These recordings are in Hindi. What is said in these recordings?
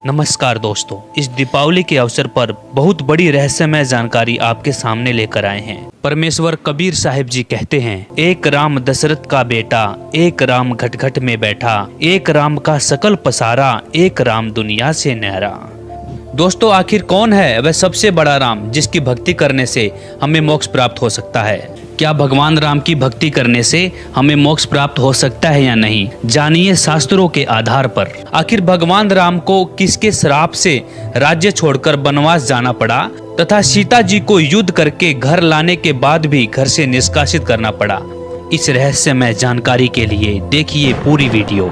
नमस्कार दोस्तों, इस दीपावली के अवसर पर बहुत बड़ी रहस्यमय जानकारी आपके सामने लेकर आए हैं। परमेश्वर कबीर साहिब जी कहते हैं, एक राम दशरथ का बेटा, एक राम घट घट में बैठा, एक राम का सकल पसारा, एक राम दुनिया से न्यारा। दोस्तों, आखिर कौन है वह सबसे बड़ा राम जिसकी भक्ति करने से हमें मोक्ष प्राप्त हो सकता है? क्या भगवान राम की भक्ति करने से हमें मोक्ष प्राप्त हो सकता है या नहीं? जानिए शास्त्रों के आधार पर। आखिर भगवान राम को किसके श्राप से राज्य छोड़कर वनवास जाना पड़ा तथा सीता जी को युद्ध करके घर लाने के बाद भी घर से निष्कासित करना पड़ा? इस रहस्यमय जानकारी के लिए देखिए पूरी वीडियो।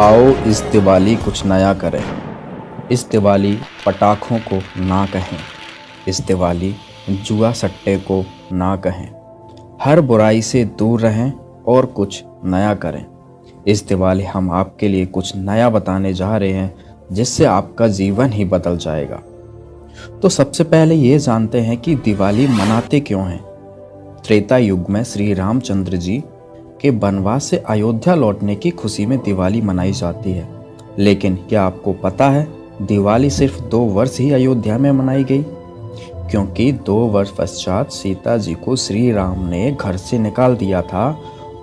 आओ इस दिवाली कुछ नया करें। इस दिवाली पटाखों को ना कहें। इस दिवाली जुआ सट्टे को ना कहें। हर बुराई से दूर रहें और कुछ नया करें। इस दिवाली हम आपके लिए कुछ नया बताने जा रहे हैं जिससे आपका जीवन ही बदल जाएगा। तो सबसे पहले ये जानते हैं कि दिवाली मनाते क्यों हैं। त्रेता युग में श्री रामचंद्र जी के वनवास से अयोध्या लौटने की खुशी में दिवाली मनाई जाती है। लेकिन क्या आपको पता है दिवाली सिर्फ 2 वर्ष ही अयोध्या में मनाई गई, क्योंकि 2 वर्ष पश्चात सीता जी को श्री राम ने घर से निकाल दिया था।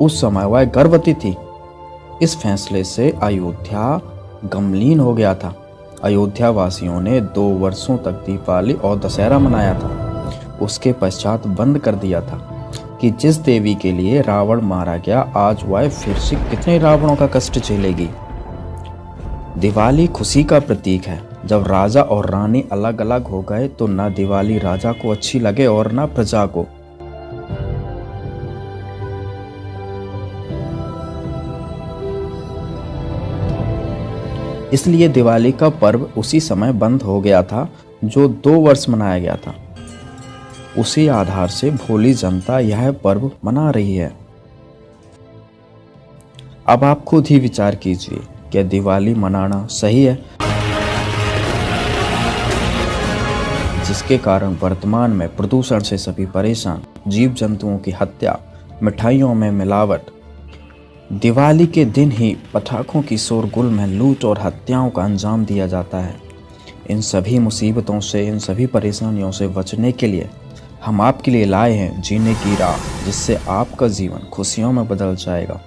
उस समय वह गर्भवती थी। इस फैसले से अयोध्या गमलीन हो गया था। अयोध्या वासियों ने 2 वर्षों तक दीपावली और दशहरा मनाया था। उसके पश्चात बंद कर दिया था कि जिस देवी के लिए रावण मारा गया, आज वह फिर से कितने रावणों का कष्ट झेलेगी। दिवाली खुशी का प्रतीक है। जब राजा और रानी अलग अलग हो गए तो न दिवाली राजा को अच्छी लगे और न प्रजा को। इसलिए दिवाली का पर्व उसी समय बंद हो गया था जो 2 वर्ष मनाया गया था। उसी आधार से भोली जनता यह पर्व मना रही है। अब आप खुद ही विचार कीजिए, क्या दिवाली मनाना सही है? जिसके कारण वर्तमान में प्रदूषण से सभी परेशान, जीव जंतुओं की हत्या, मिठाइयों में मिलावट, दिवाली के दिन ही पटाखों की शोरगुल में लूट और हत्याओं का अंजाम दिया जाता है। इन सभी मुसीबतों से, इन सभी परेशानियों से बचने के लिए हम आपके लिए लाए हैं जीने की राह, जिससे आपका जीवन खुशियों में बदल जाएगा।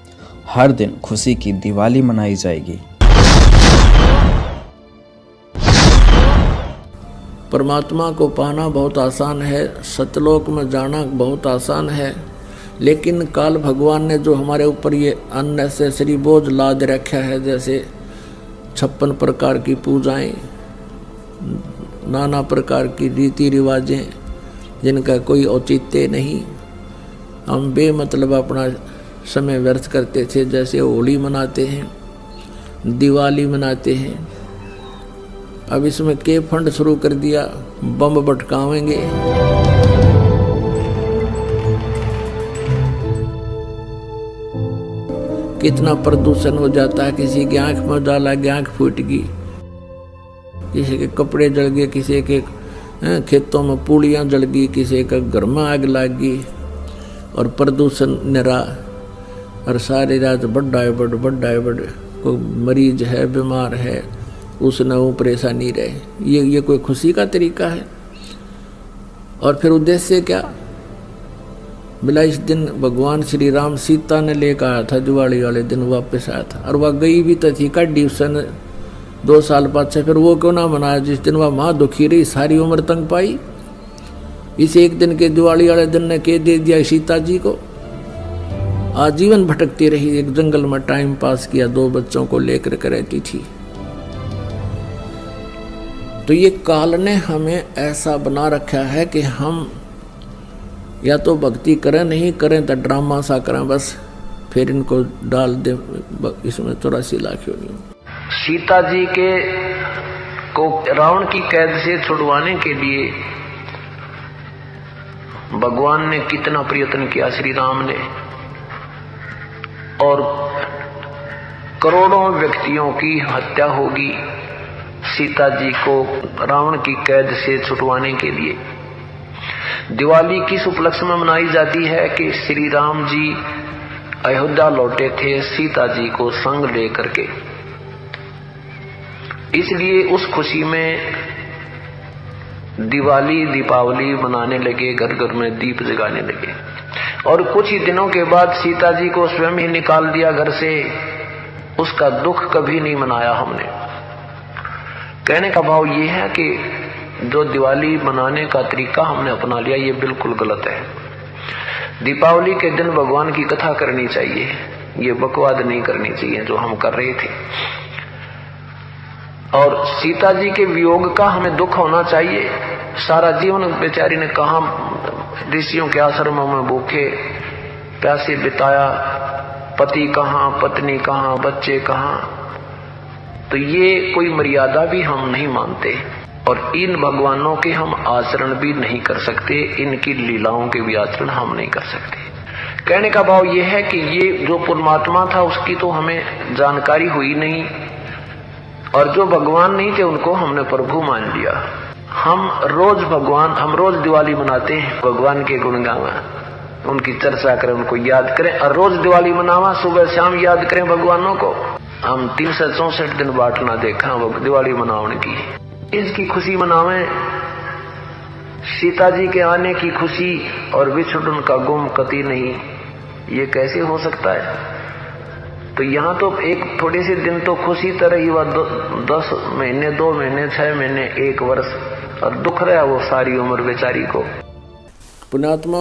हर दिन खुशी की दिवाली मनाई जाएगी। परमात्मा को पाना बहुत आसान है, सतलोक में जाना बहुत आसान है, लेकिन काल भगवान ने जो हमारे ऊपर ये अननेसेसरी बोझ लाद रखा है, जैसे 56 प्रकार की पूजाएं, नाना प्रकार की रीति रिवाजें जिनका कोई औचित्य नहीं, हम बेमतलब अपना समय व्यर्थ करते थे। जैसे होली मनाते हैं, दिवाली मनाते हैं, अब इसमें के फंड शुरू कर दिया, बम भटकावेंगे। कितना प्रदूषण हो जाता है। किसी की आंख में डाला, आंख फूट गई, किसी के कपड़े जल गए, किसी के खेतों में पूड़ियाँ जल गई, किसी का घर में आग लग गई, और प्रदूषण निरा, और सारी रात बड़ा है बड़ कोई मरीज है, बीमार है, उसने वो परेशानी रहे। ये कोई खुशी का तरीका है? और फिर उद्देश्य क्या? बिला इस दिन भगवान श्री राम सीता ने लेकर आया था, दिवाली वाले दिन वापस आया था, और वह गई भी तो थी कड्डी सन 2 साल बाद से। फिर वो क्यों ना मनाया जिस दिन वह माँ दुखी रही, सारी उम्र तंग पाई? इस एक दिन के दिवाली वाले दिन ने के दे दिया सीता जी को। आजीवन भटकती रही, एक जंगल में टाइम पास किया, 2 बच्चों को लेकर के रहती थी। तो ये काल ने हमें ऐसा बना रखा है कि हम या तो भक्ति करें, नहीं करें तो ड्रामा सा करें, बस फिर इनको डाल दे इसमें 84 लाख योनियों। सीता जी के को रावण की कैद से छुड़वाने के लिए भगवान ने कितना प्रयत्न किया, श्री राम ने, और करोड़ों व्यक्तियों की हत्या होगी सीता जी को रावण की कैद से छुड़वाने के लिए। दिवाली किस उपलक्ष्य में मनाई जाती है कि श्री राम जी अयोध्या लौटे थे सीता जी को संग लेकर के। इसलिए उस खुशी में दिवाली दीपावली मनाने लगे, घर घर में दीप जगाने लगे। और कुछ ही दिनों के बाद सीता जी को स्वयं ही निकाल दिया घर से। उसका दुख कभी नहीं मनाया हमने। कहने का भाव ये है कि जो दिवाली मनाने का तरीका हमने अपना लिया ये बिल्कुल गलत है। दीपावली के दिन भगवान की कथा करनी चाहिए, ये बकवाद नहीं करनी चाहिए जो हम कर रहे थे। और सीता जी के वियोग का हमें दुख होना चाहिए। सारा जीवन बेचारी ने कहा ऋषियों के आश्रमों में भूखे प्यासे बिताया, पति कहाँ, पत्नी कहाँ, बच्चे कहाँ। तो ये कोई मर्यादा भी हम नहीं मानते और इन भगवानों के हम आचरण भी नहीं कर सकते, इनकी लीलाओं के भी आचरण हम नहीं कर सकते। कहने का भाव यह है कि ये जो परमात्मा था उसकी तो हमें जानकारी हुई नहीं, और जो भगवान नहीं थे उनको हमने प्रभु मान लिया। हम रोज दिवाली मनाते हैं, भगवान के गुण गावा, उनकी चर्चा करें, उनको याद करें, और रोज दिवाली मनावा, सुबह शाम याद करें भगवानों को। हम 364 दिन बांटना देखा दिवाली मनाने की, इसकी खुशी मनावें, सीता जी के आने की खुशी और विछुड़न का गुम कति नहीं। ये कैसे हो सकता है? तो यहाँ तो एक थोड़े से दिन तो खुशी तरह ही वह 10 महीने, 2 महीने, 6 महीने, 1 वर्ष, और दुख रहा वो सारी उम्र बेचारी को। पुण्यात्मा,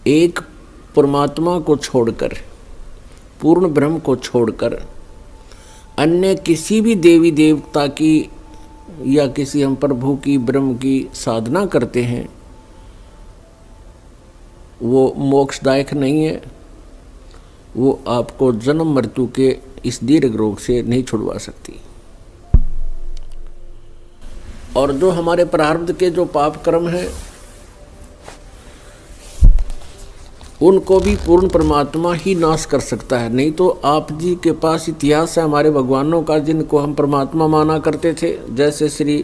एक परमात्मा को छोड़कर, पूर्ण ब्रह्म को छोड़कर अन्य किसी भी देवी देवता की या किसी हम प्रभु की, ब्रह्म की साधना करते हैं, वो मोक्षदायक नहीं है। वो आपको जन्म मृत्यु के इस दीर्घ रोग से नहीं छुड़वा सकती। और जो हमारे प्रारब्ध के जो पाप कर्म हैं उनको भी पूर्ण परमात्मा ही नाश कर सकता है। नहीं तो आप जी के पास इतिहास है हमारे भगवानों का जिनको हम परमात्मा माना करते थे, जैसे श्री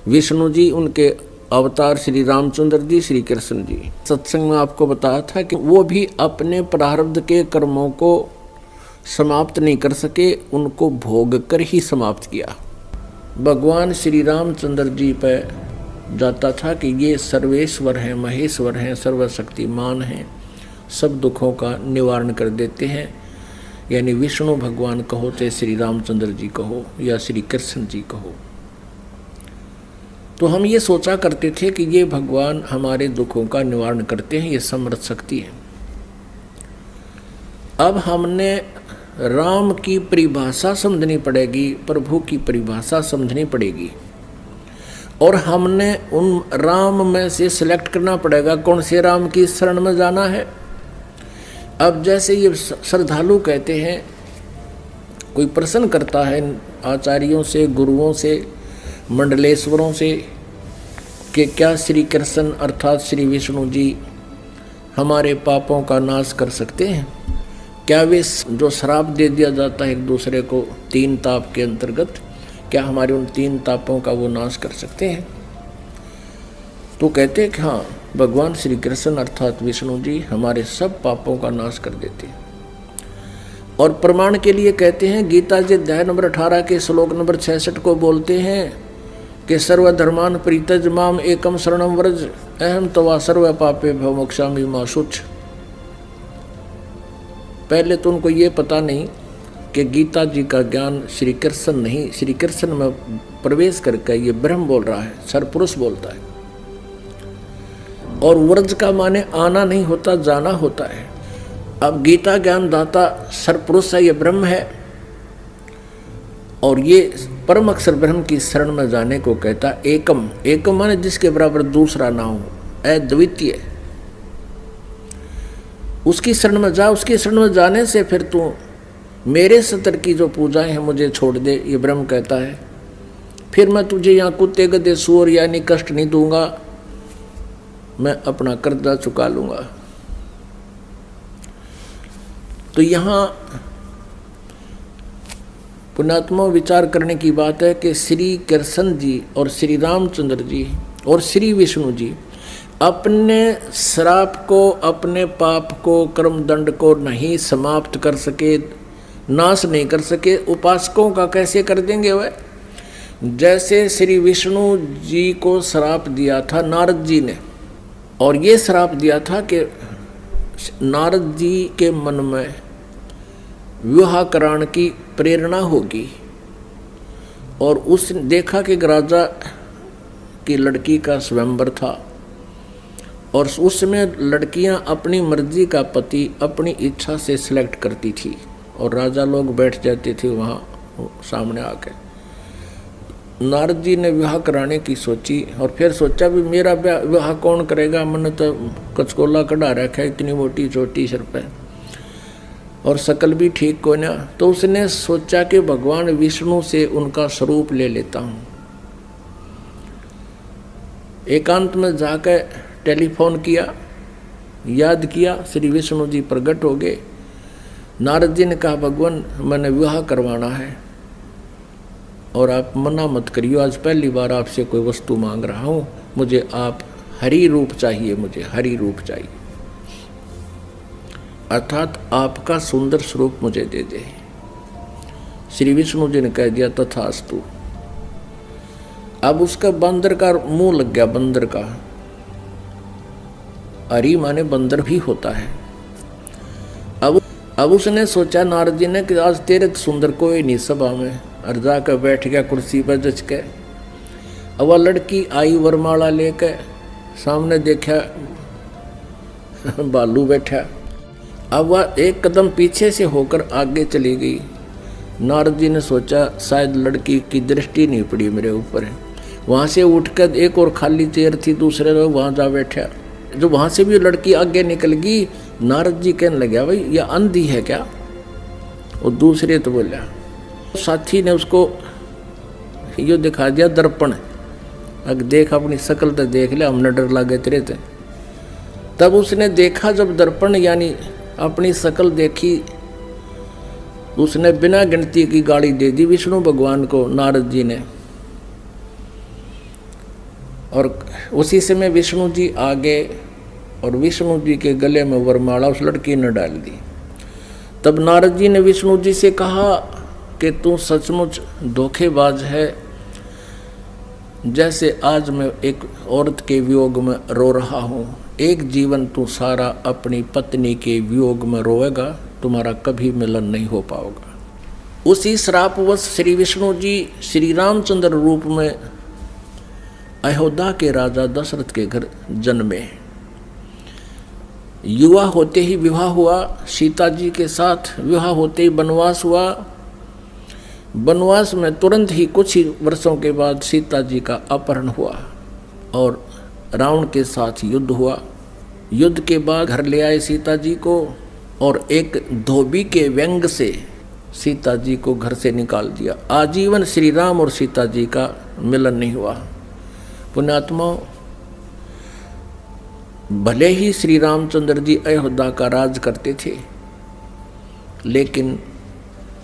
विष्णु जी, उनके अवतार श्री रामचंद्र जी, श्री कृष्ण जी। सत्संग में आपको बताया था कि वो भी अपने प्रारब्ध के कर्मों को समाप्त नहीं कर सके, उनको भोग कर ही समाप्त किया। भगवान श्री रामचंद्र जी पर जाता था कि ये सर्वेश्वर हैं, महेश्वर हैं, सर्वशक्तिमान हैं, सब दुखों का निवारण कर देते हैं। यानी विष्णु भगवान कहो, चाहे श्री रामचंद्र जी कहो या श्री कृष्ण जी कहो। तो हम ये सोचा करते थे कि ये भगवान हमारे दुखों का निवारण करते हैं, ये समर्थ शक्ति है। अब हमने राम की परिभाषा समझनी पड़ेगी, प्रभु की परिभाषा समझनी पड़ेगी, और हमने उन राम में से सिलेक्ट करना पड़ेगा कौन से राम की शरण में जाना है। अब जैसे ये श्रद्धालु कहते हैं, कोई प्रश्न करता है आचार्यों से, गुरुओं से, मंडलेश्वरों से कि क्या श्री कृष्ण अर्थात श्री विष्णु जी हमारे पापों का नाश कर सकते हैं? क्या वे जो श्राप दे दिया जाता है एक दूसरे को 3 ताप के अंतर्गत, क्या हमारे उन 3 तापों का वो नाश कर सकते हैं? तो कहते हैं कि हाँ, भगवान श्री कृष्ण अर्थात विष्णु जी हमारे सब पापों का नाश कर देते हैं। और प्रमाण के लिए कहते हैं, गीता जी अध्याय नंबर 18 के श्लोक नंबर 66 को बोलते हैं कि सर्वधर्मान परित्यज माम एकम शरणम व्रज अहम तवा सर्व पापे भव मोक्षामि मा शुच। पहले तो उनको ये पता नहीं कि गीता जी का ज्ञान श्री कृष्ण नहीं, श्री कृष्ण में प्रवेश करके ये ब्रह्म बोल रहा है, सरपुरुष बोलता है। और व्रज का माने आना नहीं होता, जाना होता है। अब गीता ज्ञान दाता सरपुरुष है, ये ब्रह्म है, और ये परम अक्षर ब्रह्म की शरण में जाने को कहता एकम। एकम माने जिसके बराबर दूसरा ना हो, अद्वितीय। उसकी शरण में जा, उसकी शरण में जाने से फिर तू मेरे सतर की जो पूजाएं हैं मुझे छोड़ दे, ये ब्रह्म कहता है। फिर मैं तुझे यहाँ कुत्ते गधे सूअर यानी कष्ट नहीं दूंगा, मैं अपना कर्जा चुका लूंगा। तो यहाँ पुण्यात्मा विचार करने की बात है कि श्री कृष्ण जी और श्री रामचंद्र जी और श्री विष्णु जी अपने श्राप को, अपने पाप को, कर्म दंड को नहीं समाप्त कर सके, नाश नहीं कर सके। उपासकों का कैसे कर देंगे वह? जैसे श्री विष्णु जी को श्राप दिया था नारद जी ने, और ये श्राप दिया था कि नारद जी के मन में विवाह कराने की प्रेरणा होगी, और उस देखा कि राजा की लड़की का स्वयंवर था, और उसमें लड़कियां अपनी मर्जी का पति अपनी इच्छा से सिलेक्ट करती थी, और राजा लोग बैठ जाते थे वहाँ सामने आके। नारद जी ने विवाह कराने की सोची, और फिर सोचा भी मेरा विवाह कौन करेगा, मैंने तो कचकोला कढ़ा रखा है, इतनी मोटी चोटी सिर पे, और शकल भी ठीक को ना। तो उसने सोचा कि भगवान विष्णु से उनका स्वरूप ले लेता हूँ। एकांत में जाकर टेलीफोन किया, याद किया, श्री विष्णु जी प्रकट हो गए। नारद जी ने कहा भगवान मैंने विवाह करवाना है और आप मना मत करियो, आज पहली बार आपसे कोई वस्तु मांग रहा हूँ, मुझे आप हरि रूप चाहिए, मुझे हरि रूप चाहिए, अर्थात आपका सुंदर स्वरूप मुझे दे दे। श्री विष्णु जी ने कह दिया तथास्तु। अब उसका बंदर का मुंह लग गया, बंदर का, हरि माने बंदर भी होता है। अब उसने सोचा नारद जी ने कि आज तेरे सुंदर कोई नहीं सभा में, और जाकर बैठ गया कुर्सी पर जच के। अब वह लड़की आई वरमाला लेके, सामने देखा बालू बैठा। अब वह एक कदम पीछे से होकर आगे चली गई। नारद जी ने सोचा शायद लड़की की दृष्टि नहीं पड़ी मेरे ऊपर है। वहाँ से उठकर एक और खाली चेयर थी, दूसरे लोग वहाँ जा बैठा। जो वहाँ से भी लड़की आगे निकल गई, नारद जी कहने लगे भाई यह अंधी है क्या? और दूसरे तो बोला, साथी ने उसको यो दिखा दिया दर्पण, अगर देख अपनी शक्ल तो देख ले, हमने डर लगे तेरे थे। तब उसने देखा जब दर्पण यानी अपनी शक्ल देखी, उसने बिना गिनती की गाली दे दी विष्णु भगवान को, नारद जी ने। और उसी समय विष्णु जी आ गए और विष्णु जी के गले में वरमाला उस लड़की ने डाल दी। तब नारद जी ने विष्णु जी से कहा कि तू सचमुच धोखेबाज है, जैसे आज मैं एक औरत के वियोग में रो रहा हूँ, एक जीवन तू सारा अपनी पत्नी के वियोग में रोएगा, तुम्हारा कभी मिलन नहीं हो पाएगा। उसी श्रापवश श्री विष्णु जी श्री रामचंद्र रूप में अयोध्या के राजा दशरथ के घर जन्मे। युवा होते ही विवाह हुआ, सीता जी के साथ विवाह होते ही वनवास हुआ। वनवास में तुरंत ही कुछ ही वर्षों के बाद सीता जी का अपहरण हुआ और रावण के साथ युद्ध हुआ। युद्ध के बाद घर ले आए सीता जी को, और एक धोबी के व्यंग से सीता जी को घर से निकाल दिया। आजीवन श्री राम और सीता जी का मिलन नहीं हुआ। पुण्यात्माओं, भले ही श्री रामचंद्र जी अयोध्या का राज करते थे, लेकिन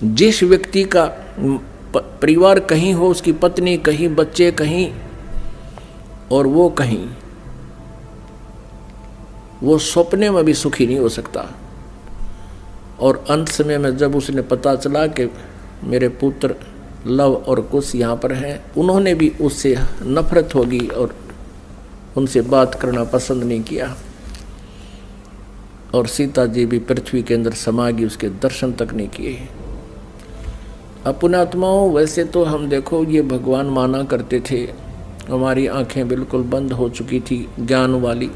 जिस व्यक्ति का परिवार कहीं हो, उसकी पत्नी कहीं, बच्चे कहीं और वो कहीं, वो सपने में भी सुखी नहीं हो सकता। और अंत समय में जब उसने पता चला कि मेरे पुत्र लव और कुश यहाँ पर हैं, उन्होंने भी उससे नफरत होगी और उनसे बात करना पसंद नहीं किया, और सीता जी भी पृथ्वी के अंदर समा गई, उसके दर्शन तक नहीं किए। पुण्यात्माओं, वैसे तो हम देखो ये भगवान माना करते थे, हमारी आंखें बिल्कुल बंद हो चुकी थी ज्ञान वाली।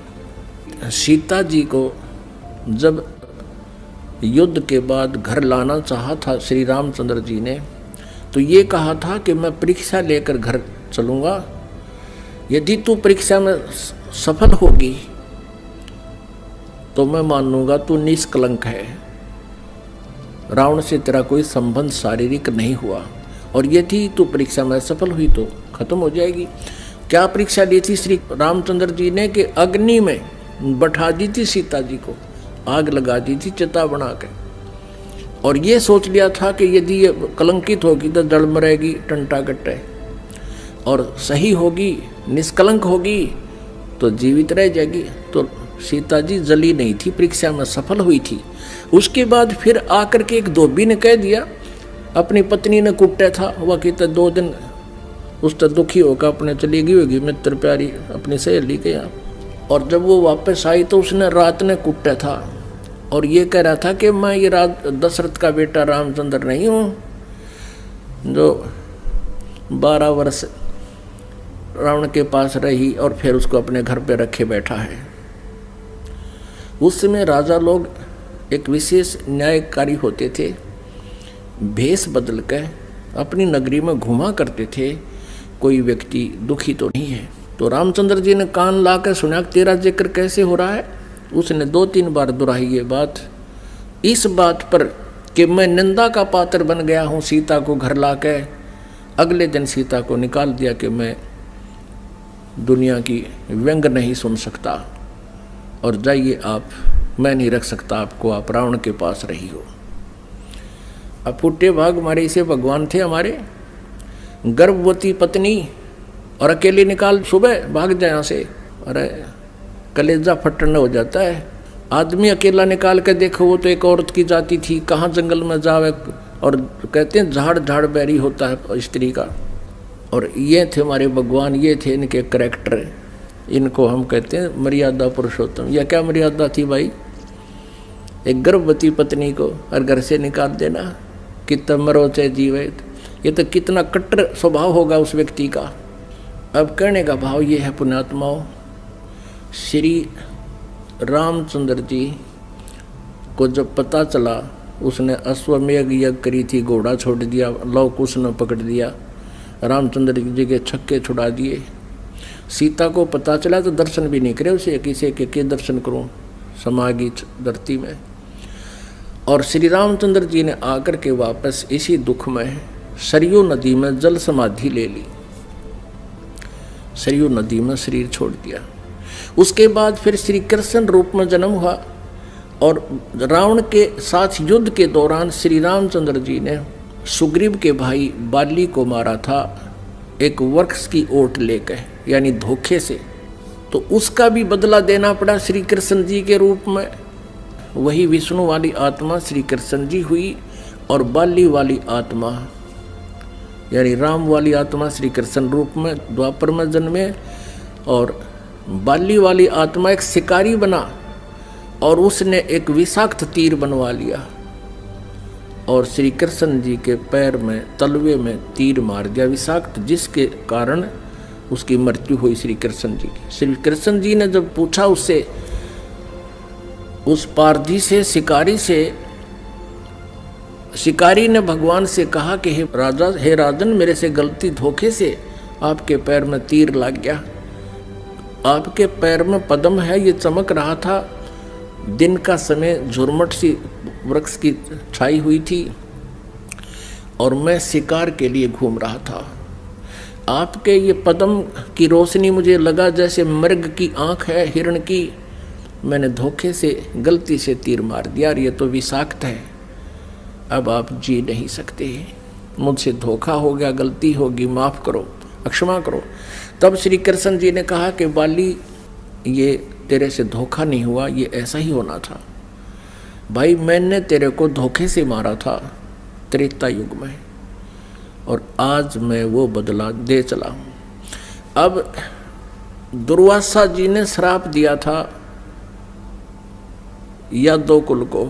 सीता जी को जब युद्ध के बाद घर लाना चाहा था श्री रामचंद्र जी ने, तो ये कहा था कि मैं परीक्षा लेकर घर चलूँगा, यदि तू परीक्षा में सफल होगी तो मैं मान लूँगा तू निष्कलंक है, रावण से तेरा कोई संबंध शारीरिक नहीं हुआ, और यदि तू परीक्षा में सफल हुई तो खत्म हो जाएगी। क्या परीक्षा ली थी श्री रामचंद्र जी ने कि अग्नि में बैठा दी थी सीता जी को, आग लगा दी थी चिता बना के, और ये सोच लिया था कि यदि ये कलंकित होगी तो जड़ मरेगी टंटा कट्टे, और सही होगी निष्कलंक होगी तो जीवित रह जाएगी। तो सीता जी जली नहीं थी, परीक्षा में सफल हुई थी। उसके बाद फिर आकर के एक धोबी ने कह दिया, अपनी पत्नी ने कुट्टा था, वह कहता 2 दिन उस तो दुखी होकर अपने चली गई होगी मित्र प्यारी अपनी सहेली के यहाँ। और जब वो वापस आई तो उसने रात ने कुटा था और ये कह रहा था कि मैं ये दशरथ का बेटा रामचंद्र नहीं हूँ जो 12 वर्ष रावण के पास रही और फिर उसको अपने घर पे रखे बैठा है। उस समय राजा लोग एक विशेष न्यायकारी होते थे, भेष बदल कर अपनी नगरी में घुमा करते थे, कोई व्यक्ति दुखी तो नहीं है। तो रामचंद्र जी ने कान ला कर सुना तेरा जिक्र कैसे हो रहा है। उसने 2-3 बार दोहराई ये बात, इस बात पर कि मैं निंदा का पात्र बन गया हूँ सीता को घर ला कर। अगले दिन सीता को निकाल दिया कि मैं दुनिया की व्यंग नहीं सुन सकता और जाइए आप, मैं नहीं रख सकता आपको, आप रावण के पास रही हो। अब फूटे भाग हमारे इसे भगवान थे हमारे, गर्भवती पत्नी और अकेले निकाल सुबह भाग जाए यहाँ से, अरे कलेजा फटना हो जाता है। आदमी अकेला निकाल के देखो, वो तो एक औरत की जाति थी, कहाँ जंगल में जावे, और कहते हैं झाड़ झाड़ बैरी होता है स्त्री का। और ये थे हमारे भगवान, ये थे इनके करैक्टर, इनको हम कहते हैं मर्यादा पुरुषोत्तम। यह क्या मर्यादा थी भाई, एक गर्भवती पत्नी को और घर से निकाल देना, कितना मरो चाहे जीवे, ये तो कितना कट्टर स्वभाव होगा उस व्यक्ति का। अब कहने का भाव ये है पुण्यात्माओं, श्री रामचंद्र जी को जब पता चला, उसने अश्वमेघ यज्ञ करी थी, घोड़ा छोड़ दिया, लव कुश ने पकड़ दिया, रामचंद्र जी के छक्के छुड़ा दिए। सीता को पता चला तो दर्शन भी नहीं करे, उसे किसी के दर्शन करूं समागी धरती में। और श्री रामचंद्र जी ने आकर के वापस इसी दुख में सरयू नदी में जल समाधि ले ली, सरयू नदी में शरीर छोड़ दिया। उसके बाद फिर श्री कृष्ण रूप में जन्म हुआ और रावण के साथ युद्ध के दौरान श्री रामचंद्र जी ने सुग्रीव के भाई बाली को मारा था एक वृक्ष की ओट लेकर, यानी धोखे से। तो उसका भी बदला देना पड़ा श्री कृष्ण जी के रूप में। वही विष्णु वाली आत्मा श्री कृष्ण जी हुई और बाली वाली आत्मा यानी राम वाली आत्मा श्री कृष्ण रूप में द्वापर में जन्मे। और बाली वाली आत्मा एक शिकारी बना और उसने एक विषाक्त तीर बनवा लिया और श्री कृष्ण जी के पैर में तलवे में तीर मार दिया विषाक्त, जिसके कारण उसकी मृत्यु हुई श्री कृष्ण जी की। श्री कृष्ण जी ने जब पूछा उससे, उस पारधी से, शिकारी से, शिकारी ने भगवान से कहा कि हे राजा, हे राजन, मेरे से गलती धोखे से आपके पैर में तीर लग गया। आपके पैर में पद्म है, ये चमक रहा था, दिन का समय झुरमट सी वृक्ष की छाई हुई थी और मैं शिकार के लिए घूम रहा था। आपके ये पद्म की रोशनी मुझे लगा जैसे मृग की आंख है हिरण की, मैंने धोखे से गलती से तीर मार दिया और ये तो विषाक्त है, अब आप जी नहीं सकते, मुझसे धोखा हो गया, गलती होगी, माफ़ करो, क्षमा करो। तब श्री कृष्ण जी ने कहा कि बाली, ये तेरे से धोखा नहीं हुआ, ये ऐसा ही होना था भाई, मैंने तेरे को धोखे से मारा था त्रेता युग में और आज मैं वो बदला दे चला हूँ। अब दुर्वासा जी ने श्राप दिया था यादव कुल को,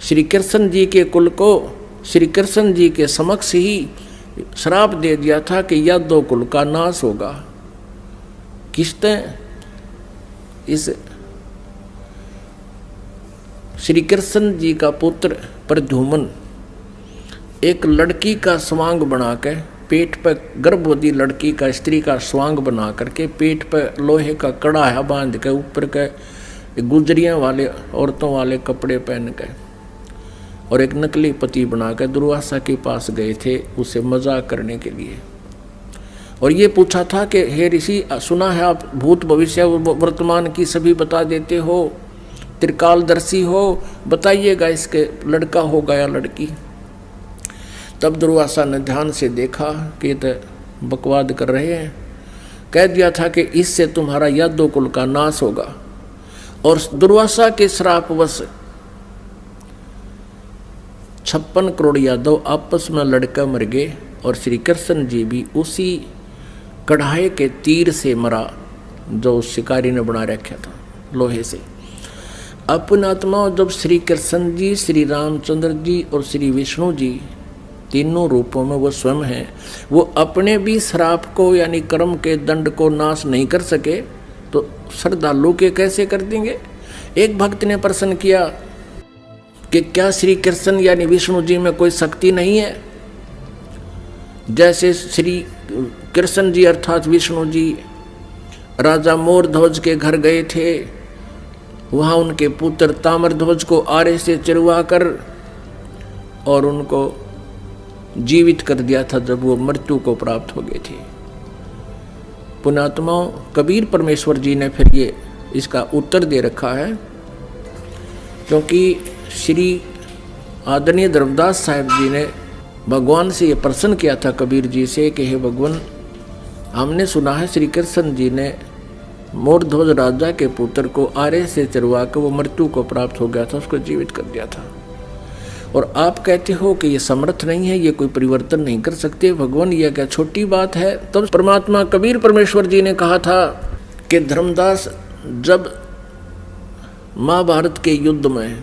श्री कृष्ण जी के कुल को श्री कृष्ण जी के समक्ष ही श्राप दे दिया था कि यादव कुल का नाश होगा। किसने? इस श्री कृष्ण जी का पुत्र प्रद्युम्न एक लड़की का स्वांग बना के पेट पर, गर्भवती लड़की का, स्त्री का स्वांग बना करके पेट पर लोहे का कड़ा बांध के ऊपर के गुजरियाँ वाले औरतों वाले कपड़े पहन के और एक नकली पति बनाकर दुर्वासा के पास गए थे उसे मजाक करने के लिए। और ये पूछा था कि हे ऋषि, सुना है आप भूत भविष्य वर्तमान की सभी बता देते हो, त्रिकालदर्शी हो, बताइएगा इसके लड़का होगा या लड़की। तब दुर्वासा ने ध्यान से देखा कि ये तो बकवाद कर रहे हैं, कह दिया था कि इससे तुम्हारा यादव कुल का नाश होगा। और दुर्वासा के श्रापवश 56 करोड़ यादव आपस में लड़कर मर गए और श्री कृष्ण जी भी उसी कढ़ाई के तीर से मरा जो शिकारी ने बना रखा था लोहे से। अपने आत्माओं, जब श्री कृष्ण जी, श्री रामचंद्र जी और श्री विष्णु जी तीनों रूपों में वो स्वयं हैं, वो अपने भी श्राप को यानी कर्म के दंड को नाश नहीं कर सके तो श्रद्धालु के कैसे कर देंगे। एक भक्त ने प्रश्न किया कि क्या श्री कृष्ण यानी विष्णु जी में कोई शक्ति नहीं है? जैसे श्री कृष्ण जी अर्थात विष्णु जी राजा मोरध्वज के घर गए थे, वहाँ उनके पुत्र ताम्रध्वज को आरे से चिरवा कर और उनको जीवित कर दिया था जब वो मृत्यु को प्राप्त हो गए थे। पुण्यात्माओं, कबीर परमेश्वर जी ने फिर ये इसका उत्तर दे रखा है, क्योंकि श्री आदरणीय धर्मदास साहिब जी ने भगवान से ये प्रश्न किया था कबीर जी से कि हे भगवान, हमने सुना है श्री कृष्ण जी ने मोरध्वज राजा के पुत्र को आरे से चरवा कर वो मृत्यु को प्राप्त हो गया था, उसको जीवित कर दिया था, और आप कहते हो कि ये समर्थ नहीं है, ये कोई परिवर्तन नहीं कर सकते। भगवान, यह क्या छोटी बात है? तब परमात्मा कबीर परमेश्वर जी ने कहा था कि धर्मदास, जब महाभारत के युद्ध में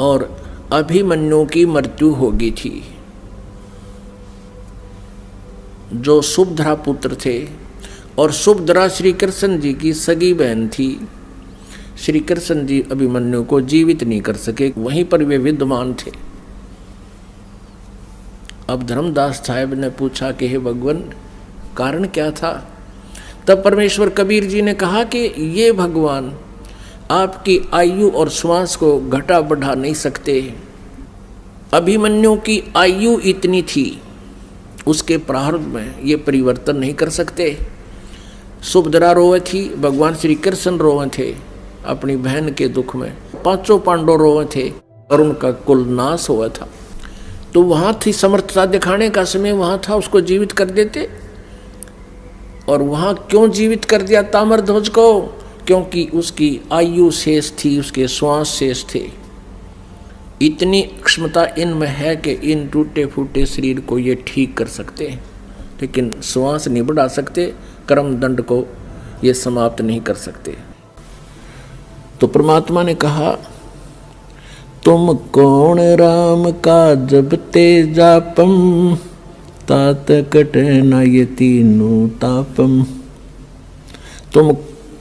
और अभिमन्यु की मृत्यु हो गई थी, जो सुभद्रा पुत्र थे, और सुभद्रा श्री कृष्ण जी की सगी बहन थी, श्री कृष्ण जी अभिमन्यु को जीवित नहीं कर सके, वहीं पर वे विद्यमान थे। अब धर्मदास साहब ने पूछा कि हे भगवान, कारण क्या था? तब परमेश्वर कबीर जी ने कहा कि ये भगवान आपकी आयु और श्वास को घटा बढ़ा नहीं सकते। अभिमन्यु की आयु इतनी थी, उसके प्रारब्ध में ये परिवर्तन नहीं कर सकते। सुभद्रा रोए थी, भगवान श्री कृष्ण रोए थे अपनी बहन के दुख में, पांचों पांडव रोए थे और उनका कुल नाश हुआ था। तो वहां थी समर्थता दिखाने का समय, वहां था, उसको जीवित कर देते। और वहां क्यों जीवित कर दिया ताम्रध्वज को? क्योंकि उसकी आयु शेष थी, उसके श्वास शेष थे। इतनी क्षमता इनमें है कि इन टूटे फूटे शरीर को ये ठीक कर सकते हैं, लेकिन श्वास नहीं बढ़ा सकते, कर्म दंड को ये समाप्त नहीं कर सकते। तो परमात्मा ने कहा, तुम कौन राम का जब तेजापम, तात कटे न ये तीनों तापम। तुम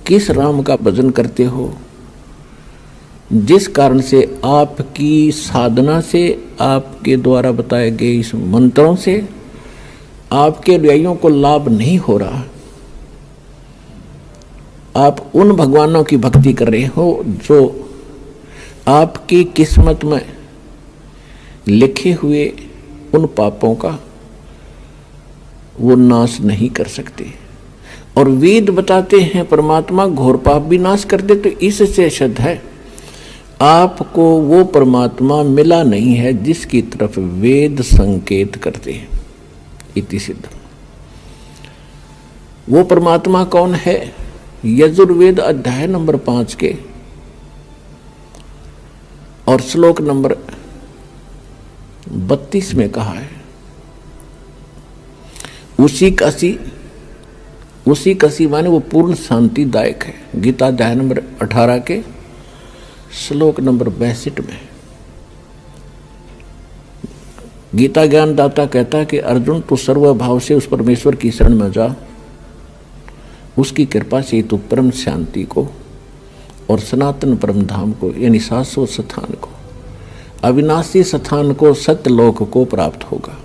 किस राम का भजन करते हो जिस कारण से आपकी साधना से, आपके द्वारा बताए गए इस मंत्रों से आपके अनुयायियों को लाभ नहीं हो रहा। आप उन भगवानों की भक्ति कर रहे हो जो आपकी किस्मत में लिखे हुए उन पापों का वो नाश नहीं कर सकते। और वेद बताते हैं परमात्मा घोर पाप भी नाश कर दे। तो इससे सिद्ध है आपको वो परमात्मा मिला नहीं है जिसकी तरफ वेद संकेत करते हैं। इति सिद्ध। वो परमात्मा कौन है? यजुर्वेद अध्याय नंबर 5 के और श्लोक नंबर 32 में कहा है, उसी कसी माने वो पूर्ण शांतिदायक है। गीता अध्याय नंबर 18 के श्लोक नंबर 62 में गीता ज्ञानदाता कहता है कि अर्जुन, तू सर्वभाव से उस परमेश्वर की शरण में जा, उसकी कृपा से तू परम शांति को और सनातन परम धाम को यानी शाश्वत स्थान को, अविनाशी स्थान को, सत्यलोक को प्राप्त होगा,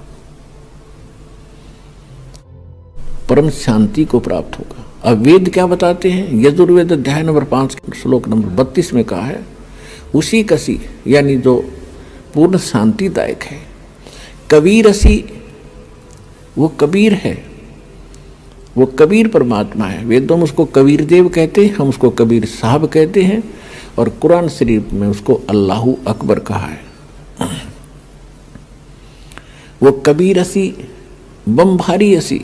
परम शांति को प्राप्त होगा। अब वेद क्या बताते हैं? यजुर्वेद अध्याय नंबर 5 श्लोक नंबर 32 में कहा है, उसी कसी यानी जो पूर्ण शांतिदायक है। कबीरसी, वो कबीर है, वो कबीर परमात्मा है। वेदों में उसको कबीर देव कहते हैं, हम उसको कबीर साहब कहते हैं, और कुरान शरीफ में उसको अल्लाहू अकबर कहा है। वो कबीरसी, बमभारी असी,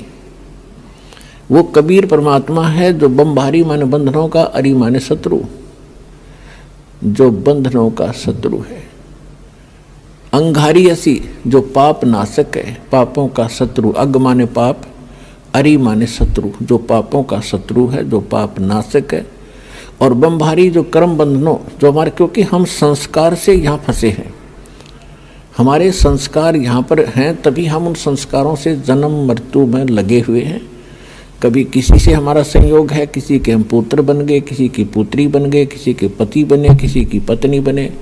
वो कबीर परमात्मा है जो बमभारी माने बंधनों का, अरी माने शत्रु, जो बंधनों का शत्रु है। अंगारी असी जो पाप नाशक है, पापों का शत्रु। अग माने पाप, अरि माने शत्रु, जो पापों का शत्रु है, जो पाप नाशक है। और बंभारी जो कर्म बंधनों, जो हमारे, क्योंकि हम संस्कार से यहाँ फंसे हैं, हमारे संस्कार यहाँ पर हैं, तभी हम उन संस्कारों से जन्म मृत्यु में लगे हुए हैं। कभी किसी से हमारा संयोग है, किसी के हम पुत्र बन गए, किसी की पुत्री बन गए, किसी के पति बने, किसी की पत्नी बने।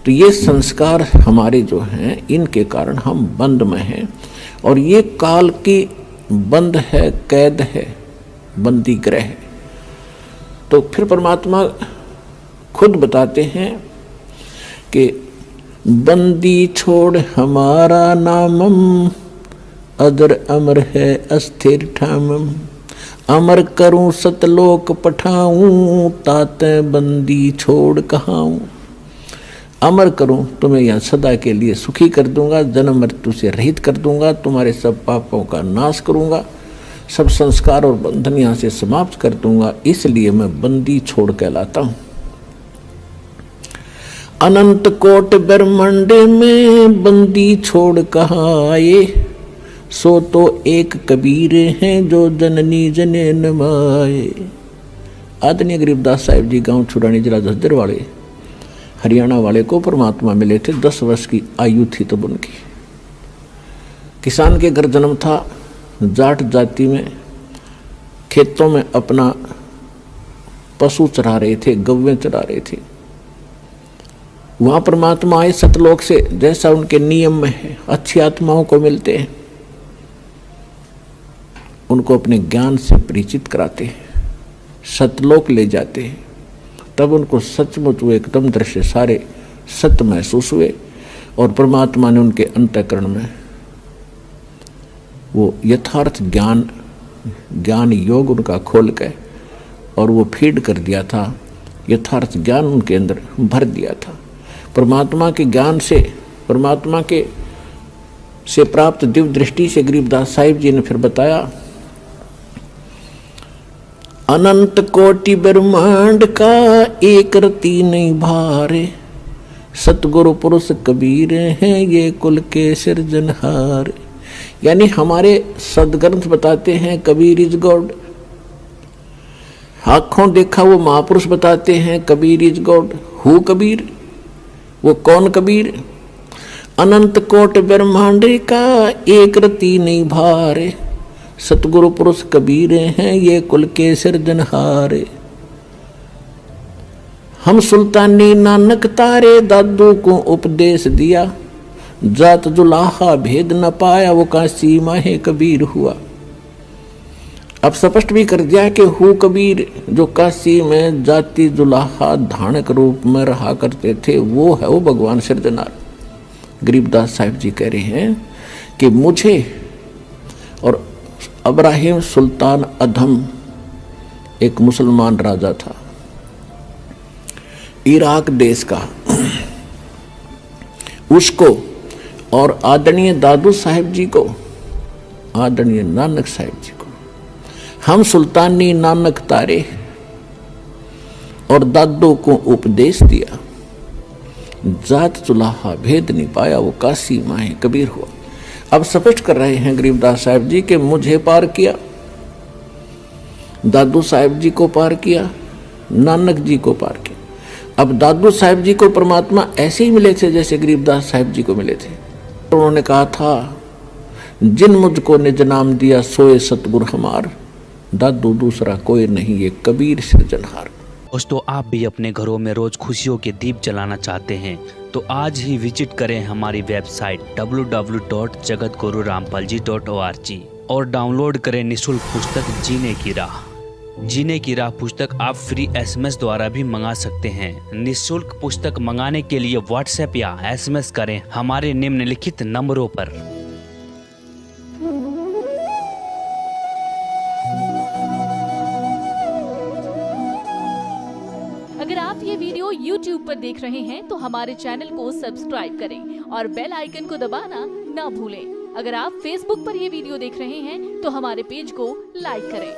तो ये संस्कार हमारे जो हैं, इनके कारण हम बंद में हैं। और ये काल की बंद है, कैद है, बंदी ग्रह है। तो फिर परमात्मा खुद बताते हैं कि बंदी छोड़ हमारा नामम, अदर अमर है अस्थिर ठामम। अमर करूं सतलोक पठाऊं, ताते बंदी छोड़ कहाऊं। अमर करूं, तुम्हें यहाँ सदा के लिए सुखी कर दूंगा, जन्म मृत्यु से रहित कर दूंगा, तुम्हारे सब पापों का नाश करूंगा, सब संस्कार और बंधन यहाँ से समाप्त कर दूंगा, इसलिए मैं बंदी छोड़ कहलाता हूं। अनंत कोट ब्रह्मांड में बंदी छोड़ कहाँ आए, सो तो एक कबीर हैं जो जननी जने नमाए। आदरणीय गरीबदास साहिब जी गांव छुड़ानी जिला झज्जर वाले, हरियाणा वाले को परमात्मा मिले थे। 10 वर्ष की आयु थी तब उनकी। किसान के घर जन्म था, जाट जाति में, खेतों में अपना पशु चरा रहे थे, गव्वें चरा रहे थे। वहां परमात्मा आए सतलोक से, जैसा उनके नियम में है, अच्छी आत्माओं को मिलते हैं, उनको अपने ज्ञान से परिचित कराते हैं, सतलोक ले जाते हैं। तब उनको सचमुच वो एकदम दृश्य सारे सत्य महसूस हुए और परमात्मा ने उनके अंतःकरण में वो यथार्थ ज्ञान योग उनका खोल के और वो फीड कर दिया था, यथार्थ ज्ञान उनके अंदर भर दिया था। परमात्मा के ज्ञान से, परमात्मा के से प्राप्त दिव्य दृष्टि से गरीबदास साहिब जी ने फिर बताया, अनंत कोटि ब्रह्मांड का एक रति नहीं भारे, सतगुरु पुरुष कबीर हैं ये कुल के सिरजनहार। यानी हमारे सदग्रंथ बताते हैं कबीर इज गॉड, आंखों देखा वो महापुरुष बताते हैं Kabir is God. Who Kabir, वो कौन कबीर? अनंत कोट ब्रह्मांड का एक रति नहीं भारे, सतगुरु पुरुष कबीर हैं ये कुल के सिरजनहारे। हम सुल्तानी नानक तारे, दादू को उपदेश दिया, जात जुलाहा भेद न पाया, वो काशी माहे कबीर हुआ। अब स्पष्ट भी कर दिया कि हु कबीर, जो काशी में जाति जुलाहा धानक रूप में रहा करते थे, वो है वो भगवान सिरजनार। गरीबदास साहिब जी कह रहे हैं कि मुझे और इब्राहिम सुल्तान अधम, एक मुसलमान राजा था इराक देश का, उसको और आदरणीय दादू साहिब जी को, आदरणीय नानक साहिब जी को हम सुल्तानी नानक तारे और दादू को उपदेश दिया, जात चुलाहा भेद नहीं पाया, वो काशी माहे कबीर हुआ। अब स्पष्ट कर रहे हैं गरीबदास साहिब जी कि मुझे पार किया, दादू साहिब जी को पार किया, नानक जी को पार किया। अब दादू साहिब जी को परमात्मा ऐसे ही मिले थे जैसे गरीबदास साहिब जी को मिले थे। तो उन्होंने कहा था, जिन मुझको निज नाम दिया सोए सतगुरु हमार, दादू दूसरा कोई नहीं ये कबीर सिरजनहार। दोस्तों, आप भी अपने घरों में रोज खुशियों के दीप जलाना चाहते हैं तो आज ही विजिट करें हमारी वेबसाइट www.jagatgururampalji.org और डाउनलोड करें निःशुल्क पुस्तक जीने की राह। जीने की राह पुस्तक आप फ्री SMS द्वारा भी मंगा सकते हैं। निःशुल्क पुस्तक मंगाने के लिए व्हाट्सएप या SMS करें हमारे निम्नलिखित नंबरों पर। अगर आप ये वीडियो YouTube पर देख रहे हैं तो हमारे चैनल को सब्सक्राइब करें और बेल आइकन को दबाना ना भूलें। अगर आप Facebook पर ये वीडियो देख रहे हैं तो हमारे पेज को लाइक करें।